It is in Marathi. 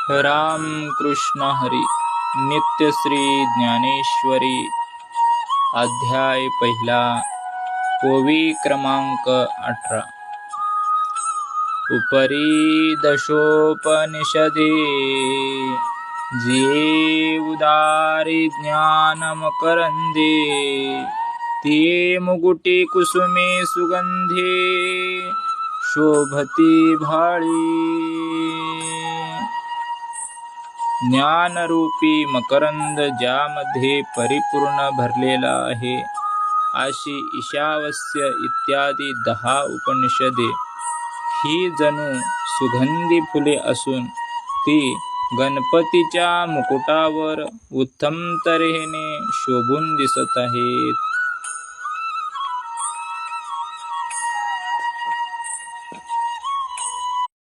राम कृष्ण हरी. नित्य श्री ज्ञानेश्वरी. अध्याय पहिला. ओवी क्रमांक 18. उपरी दशोपनिषदे जे उदारी ज्ञानमकरंदे ते मुकुटी कुसुमे सुगंधे शोभती भाळी. ज्ञानरूपी मकरंद ज्यामध्ये परिपूर्ण भरलेला आहे अशी ईशावास्य इत्यादी 10 उपनिषदे ही जणू सुगंधी फुले असून ती गणपतीच्या मुकुटावर उत्तम तऱ्हेने शोभून दिसत आहेत.